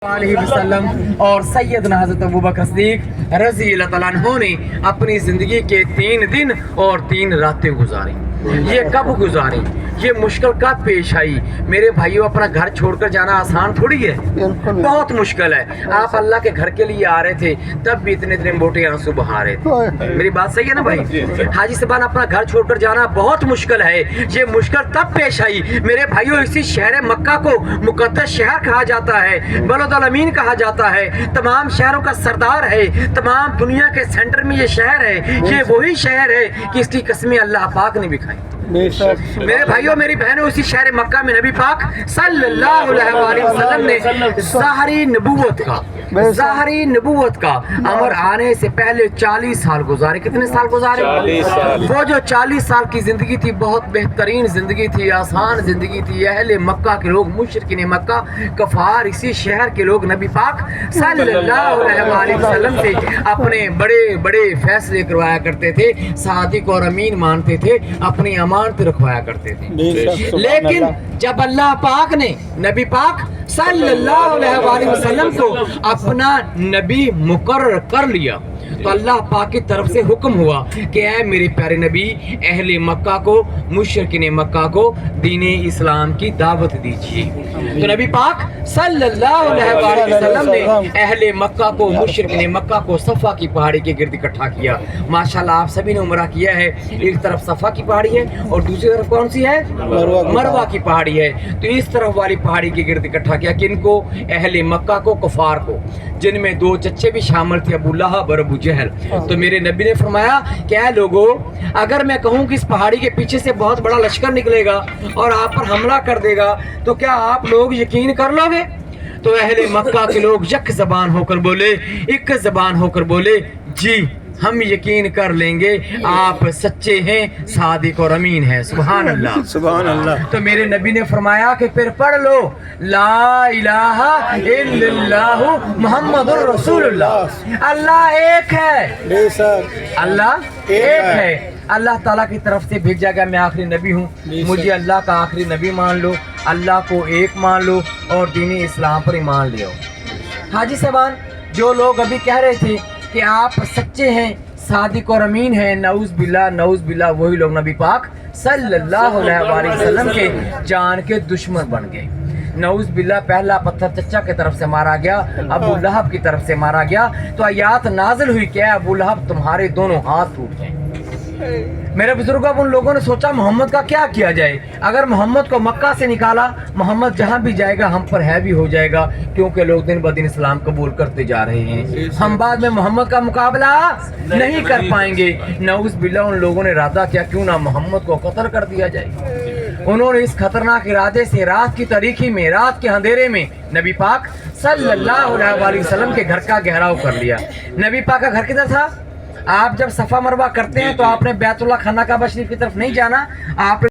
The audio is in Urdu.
علیہ وسلم اور سیدنا حضرت ابوبکر صدیق رضی اللہ تعالیٰ عنہ نے اپنی زندگی کے 3 دن اور 3 راتیں گزاری۔ یہ کب گزاری؟ یہ مشکل کب پیش آئی؟ میرے بھائیوں، اپنا گھر چھوڑ کر جانا آسان تھوڑی ہے، بہت مشکل ہے۔ آپ اللہ کے گھر کے لیے آ رہے تھے، تب بھی اتنے موٹے آنسو بہا رہے تھے۔ میری بات صحیح ہے نا بھائی؟ حاجی صاحبان، اپنا گھر چھوڑ کر جانا بہت مشکل ہے۔ یہ مشکل تب پیش آئی میرے بھائیوں، اسی شہر مکہ کو مقدس شہر کہا جاتا ہے، بلد الامین کہا جاتا ہے، تمام شہروں کا سردار ہے، تمام دنیا کے سینٹر میں یہ شہر ہے۔ یہ وہی شہر ہے کہ اس کی قسمیں اللہ پاک نے بھی کھائی۔ میرے بھائیوں، میری بہنوں، اسی شہر مکہ میں نبی پاک صلی اللہ علیہ وآلہ وسلم نے ظاہری نبوت کا امر آنے سے پہلے 40 سال گزارے۔ کتنے سال گزارے؟ 40 سال۔ وہ جو 40 سال کی زندگی تھی، بہت بہترین زندگی تھی، آسان زندگی تھی۔ اہل مکہ کے لوگ، مشرکین مکہ، کفار، اسی شہر کے لوگ نبی پاک صلی اللہ علیہ وآلہ وسلم سے اپنے بڑے بڑے فیصلے کروایا کرتے تھے، صادق اور امین مانتے تھے، اپنی امانت رکھوایا کرتے تھے۔ لیکن جب اللہ پاک نے نبی پاک صلی اللہ علیہ وآلہ وسلم کو اپنا نبی مقرر کر لیا تو اللہ پاک کی طرف سے حکم ہوا کہ اے میرے پیارے نبی، اہل مکہ کو، مشرکین مکہ کو دین اسلام کی دعوت دیجیے۔ تو نبی پاک صلی اللہ علیہ وآلہ وسلم نے اہل مکہ کو، مشرکین مکہ کو صفا کی پہاڑی کے گرد اکٹھا کیا۔ ماشاءاللہ آپ سبھی نے عمرہ کیا ہے۔ ایک طرف صفا کی پہاڑی ہے اور دوسری طرف کون سی ہے؟ مروہ کی پہاڑی ہے۔ تو اس طرف والی پہاڑی کے گرد اکٹھا کیا۔ کن کو؟ اہل مکہ کو، کفار کو، جن میں 2 چچے بھی شامل تھے، ابو لہب اور ابو جہل۔ تو میرے نبی نے فرمایا کہ اے لوگو، اگر میں کہوں کہ اس پہاڑی کے پیچھے سے بہت بڑا لشکر نکلے گا اور آپ پر حملہ کر دے گا تو کیا آپ لوگ یقین کر لو گے؟ تو اہل مکہ کے لوگ یک زبان ہو کر بولے، ایک زبان ہو کر بولے، جی ہم یقین کر لیں گے، آپ سچے ہیں، صادق اور امین ہیں۔ سبحان اللہ، سبحان اللہ۔ تو میرے نبی نے فرمایا کہ پھر پڑھ لو لا الہ الا اللہ محمد الرسول اللہ۔ اللہ ایک ہے، اللہ ایک ہے، اللہ تعالیٰ کی طرف سے بھیجا گیا۔ میں آخری نبی ہوں، مجھے اللہ کا آخری نبی مان لو، اللہ کو ایک مان لو اور دین اسلام پر ایمان لے آؤ۔ حاجی صاحبان، جو لوگ ابھی کہہ رہے تھے کہ آپ سچے ہیں، صادق اور امین ہیں، نعوذ باللہ، وہی لوگ نبی پاک صلی اللہ علیہ وآلہ وسلم کے جان کے دشمن بن گئے۔ نعوذ باللہ، پہلا پتھر چچا کی طرف سے مارا گیا، ابو لہب کی طرف سے مارا گیا، تو آیات نازل ہوئی کہ ابو لہب تمہارے دونوں ہاتھ ٹوٹ جائیں۔ میرے بزرگوں، اب ان لوگوں نے سوچا محمد کا کیا کیا جائے؟ اگر محمد کو مکہ سے نکالا، محمد جہاں بھی جائے گا ہم پر ہیوی ہو جائے گا، کیونکہ لوگ دن بدن اسلام قبول کرتے جا رہے ہیں، ہم بعد میں محمد کا مقابلہ نہیں کر پائیں گے۔ نعوذ باللہ، ان لوگوں نے ارادہ کیا کیوں نہ محمد کو قتل کر دیا جائے۔ انہوں نے اس خطرناک ارادے سے رات کی تاریکی میں، رات کے اندھیرے میں نبی پاک صلی اللہ علیہ وآلہ وسلم کے گھر کا گھیراؤ کر لیا۔ نبی پاک کا گھر کدھر تھا؟ آپ جب صفا مروہ کرتے ہیں تو آپ نے بیت اللہ خانہ کعبہ شریف کی طرف نہیں جانا، آپ